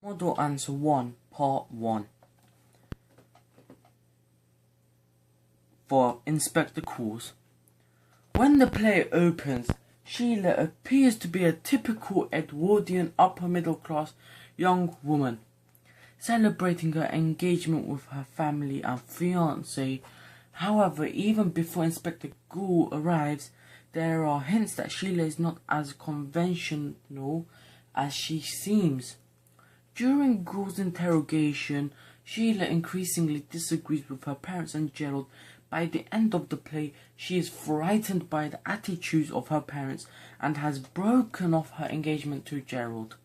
Model Answer 1, Part 1. For Inspector Calls. When the play opens, Sheila appears to be a typical Edwardian upper-middle-class young woman, celebrating her engagement with her family and fiancé. However, even before Inspector Gould arrives, there are hints that Sheila is not as conventional as she seems. During Gould's interrogation, Sheila increasingly disagrees with her parents and Gerald. By the end of the play, she is frightened by the attitudes of her parents and has broken off her engagement to Gerald.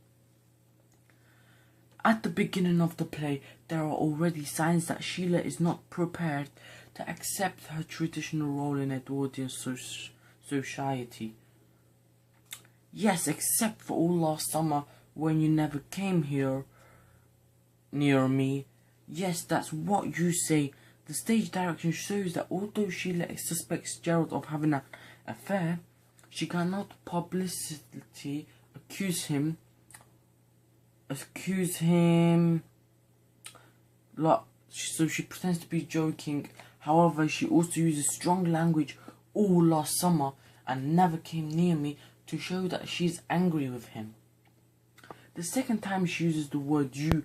At the beginning of the play, there are already signs that Sheila is not prepared to accept her traditional role in Edwardian society. Yes, except for all last summer when you never came here near me. Yes, that's what you say. The stage direction shows that although Sheila suspects Gerald of having an affair, she cannot publicly accuse him. So she pretends to be joking. However, she also uses strong language all last summer and never came near me to show that she's angry with him. The second time she uses the word you,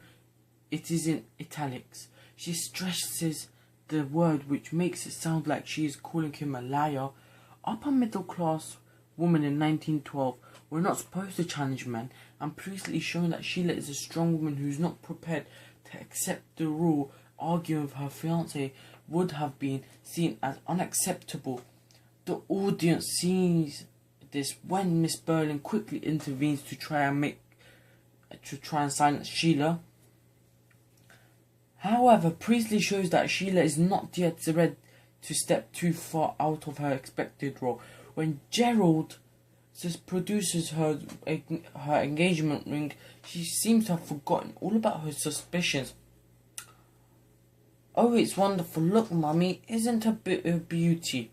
it is in italics. She stresses the word, which makes it sound like she is calling him a liar. Upper middle class women in 1912 were not supposed to challenge men, and Priestly is showing that Sheila is a strong woman who is not prepared to accept the rule. Arguing with her fiancé would have been seen as unacceptable. The audience sees this when Miss Berlin quickly intervenes to try and silence Sheila. However, Priestly shows that Sheila is not yet ready to step too far out of her expected role. When Gerald produces her engagement ring, she seems to have forgotten all about her suspicions. "Oh, it's wonderful. Look, Mummy, isn't a bit of beauty?"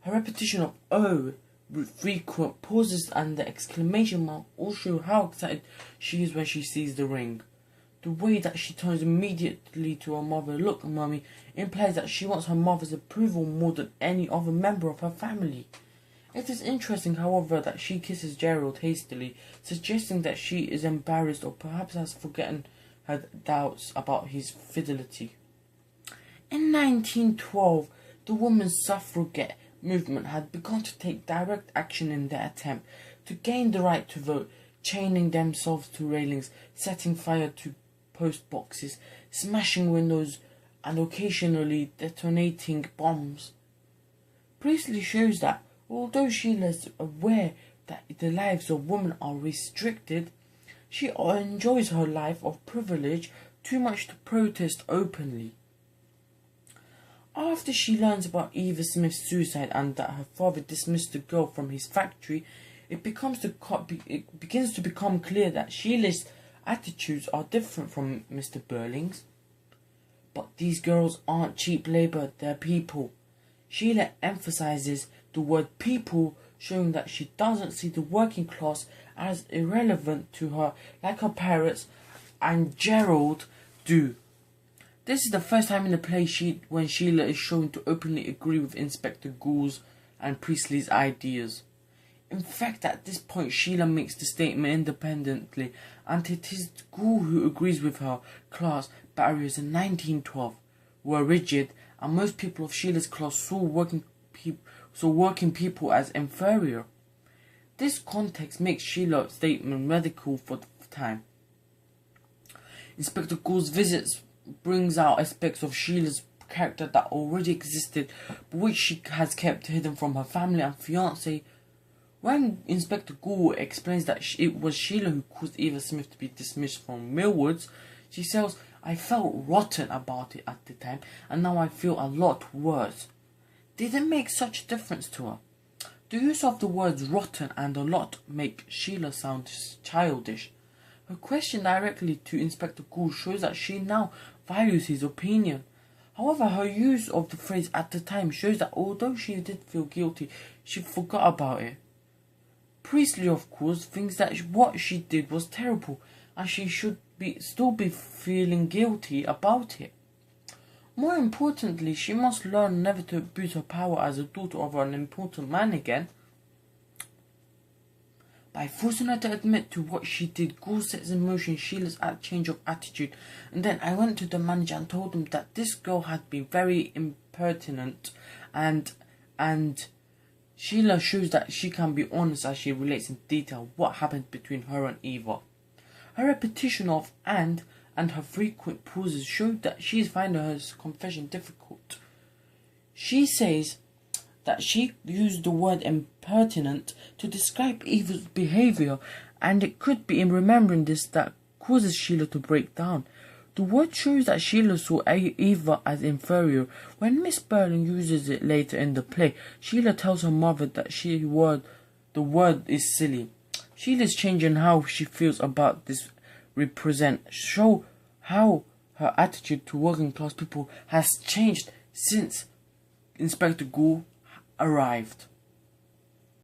Her repetition of "oh" with frequent pauses and the exclamation mark all show how excited she is when she sees the ring. The way that she turns immediately to her mother, "Look, Mummy," implies that she wants her mother's approval more than any other member of her family. It is interesting, however, that she kisses Gerald hastily, suggesting that she is embarrassed or perhaps has forgotten her doubts about his fidelity. In 1912, the women's suffragette movement had begun to take direct action in their attempt to gain the right to vote, chaining themselves to railings, setting fire to post boxes, smashing windows, and occasionally detonating bombs. Priestly shows that, although Sheila is aware that the lives of women are restricted, she enjoys her life of privilege too much to protest openly. After she learns about Eva Smith's suicide and that her father dismissed the girl from his factory, it begins to become clear that Sheila's attitudes are different from Mr. Burling's. But these girls aren't cheap labour, they're people. Sheila emphasises the word people, showing that she doesn't see the working class as irrelevant to her like her parents and Gerald do. This is the first time in the play when Sheila is shown to openly agree with Inspector Gould's and Priestly's ideas. In fact, at this point, Sheila makes the statement independently, and it is Gould who agrees with her. Class barriers in 1912 were rigid, and most people of Sheila's class saw working people as inferior. This context makes Sheila's statement radical for the time. Inspector Gould's visits brings out aspects of Sheila's character that already existed, but which she has kept hidden from her family and fiancé. When Inspector Gould explains that it was Sheila who caused Eva Smith to be dismissed from Millwoods, she says, "I felt rotten about it at the time, and now I feel a lot worse." Did it make such a difference to her? The use of the words rotten and a lot make Sheila sound childish. Her question directly to Inspector Gould shows that she now values his opinion. However, her use of the phrase "at the time" shows that although she did feel guilty, she forgot about it. Priestley, of course, thinks that what she did was terrible and she should still be feeling guilty about it. More importantly, she must learn never to abuse her power as a daughter of an important man again. By forcing her to admit to what she did, Gore sets in motion Sheila's change of attitude. And then I went to the manager and told him that this girl had been very impertinent, and Sheila shows that she can be honest as she relates in detail what happened between her and Eva. Her repetition of and her frequent pauses showed that she is finding her confession difficult. She says that she used the word impertinent to describe Eva's behaviour, and it could be in remembering this that causes Sheila to break down. The word shows that Sheila saw Eva as inferior. When Miss Burling uses it later in the play, Sheila tells her mother that the word is silly. Sheila is changing how she feels about this show how her attitude to working class people has changed since Inspector Gore arrived.